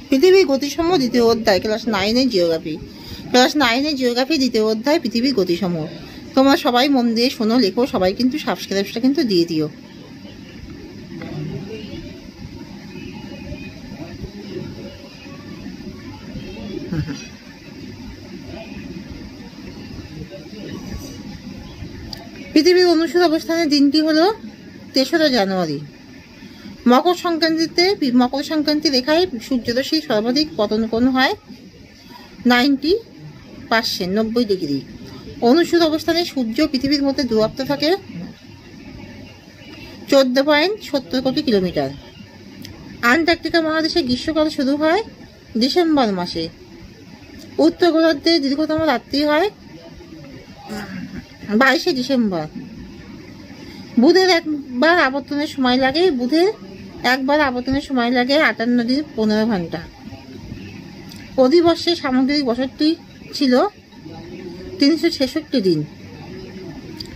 পৃথিবীর গতিসমূহ দ্বিতীয় অধ্যায়, ক্লাস 9-এর জিওগ্রাফি। ক্লাস 9-এর জিওগ্রাফি দ্বিতীয় অধ্যায়, পৃথিবীর গতিসমূহ। তোমরা সবাই মন দিয়ে শোনো, লেখো, সবাই কিন্তু সাবস্ক্রাইবটা কিন্তু দিয়ে দিও। পৃথিবীর অনুসূর অবস্থানের দিনটি হলো 3রা জানুয়ারি। মকর সংক্রান্তি রেখায় সূর্যরশ্মির সর্বাধিক পতন কোণ হয় 90%, 90 ডিগ্রি। অনুসূর অবস্থানে সূর্য পৃথিবীর মধ্যে দূরত্ব থাকে 14.70 কোটি কিলোমিটার। আন্টার্কটিকা মহাদেশে গ্রীষ্মকাল শুরু হয় ডিসেম্বর মাসে। উত্তর গোলার্ধে দীর্ঘতম রাত্রি হয় 22শে ডিসেম্বর। বুধের একবার আবর্তনের সময় লাগে 58 দিন 15 ঘন্টা। অধিবর্ষে সামগ্রিক বছরটি ছিল 366 দিন।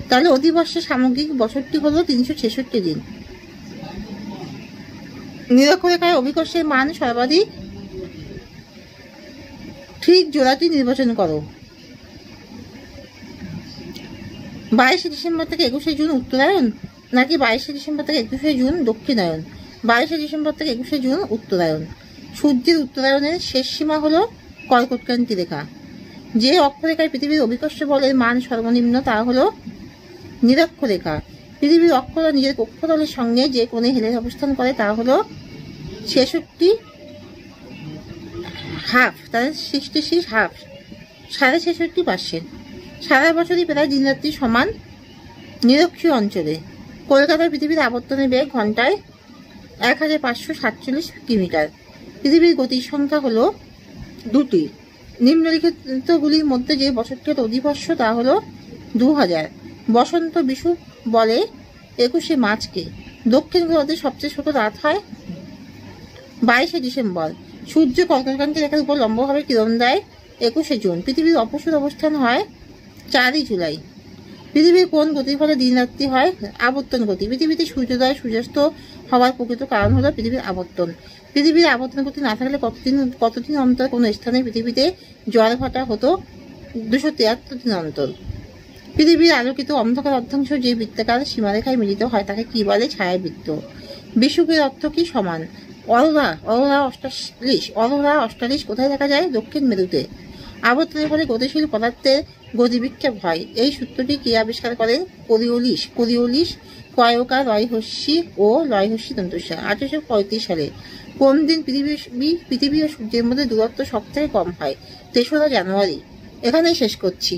তাহলে অধিবর্ষে সামগ্রিক বছরটি হলো 366 দিন। নিরক্ষরেখায় অভিকর্ষের মান সর্বাধিক, ঠিক জোড়াটি নির্বাচন করো। 22শে ডিসেম্বর থেকে 21শে জুন উত্তরায়ণ, নাকি 22শে ডিসেম্বর থেকে 21শে জুন দক্ষিণায়ন? 22শে ডিসেম্বর থেকে 21শে জুন উত্তরায়ণ। সূর্যের উত্তরায়ণের শেষ সীমা হলো কর্কটক্রান্তি রেখা। যে অক্ষরেখায় পৃথিবীর অভিকর্ষ বলের মান সর্বনিম্ন তা হলো নিরক্ষরেখা। পৃথিবীর অক্ষরা নিজের কক্ষতলের সঙ্গে যে কোণে হেলে অবস্থান করে তা হলো 66.5, তাহলে 66.5, 66.5%। সারা বছরই প্রায় দিনরাত্রি সমান নিরক্ষীয় অঞ্চলে। কলকাতায় পৃথিবীর আবর্তনের বেগ ঘন্টায় 1547 কিলোমিটার। পৃথিবীর গতির সংখ্যা হলো 2টি। নিম্নলিখিতগুলির মধ্যে যে বছরটির অধিবর্ষ তা হলো 2000। বসন্ত বিষুব বলে 21শে মার্চকে। দক্ষিণ গোলার্ধে সবচেয়ে ছোট রাত হয় 22শে ডিসেম্বর। সূর্য কর্কটক্রান্তি রেখার উপর লম্বভাবে কিরণ দেয় 21শে জুন। পৃথিবীর অপসূর অবস্থান হয় 4ই জুলাই। পৃথিবীর কোন গতির ফলে দিন রাত্রি হয়? আবর্তন গতি। পৃথিবীতে সূর্যোদয় সূর্যাস্ত হওয়ার প্রকৃত কারণ হলো পৃথিবীর আবর্তন। পৃথিবীর আবর্তন গতি না থাকলে কতদিন অন্তর কোনো স্থানে পৃথিবীতে জোয়ার ভাটা হতো? 273 দিন অন্তর। পৃথিবীর আলোকিত অন্ধকার অর্ধাংশ যে বৃত্তাকার সীমারেখায় মিলিত হয় তাকে কি বলে? ছায়াবৃত্ত। বিষুবের অর্থ কি? সমান। অরোরা 48 কোথায় দেখা যায়? দক্ষিণ মেরুতে। আবর্তনের ফলে গতিশীল পদার্থের গতিবিক্ষেপ হয়। এই সূত্রটি কে আবিষ্কার করেন? কোরিওলিস কয়োকা রয়হস্যি ও লয়হস্যি দন্তস্য 1835 সালে। কোন দিন পৃথিবী ও সূর্যের মধ্যে দূরত্ব সব থেকে কম হয়? 3রা জানুয়ারি। এখানেই শেষ করছি।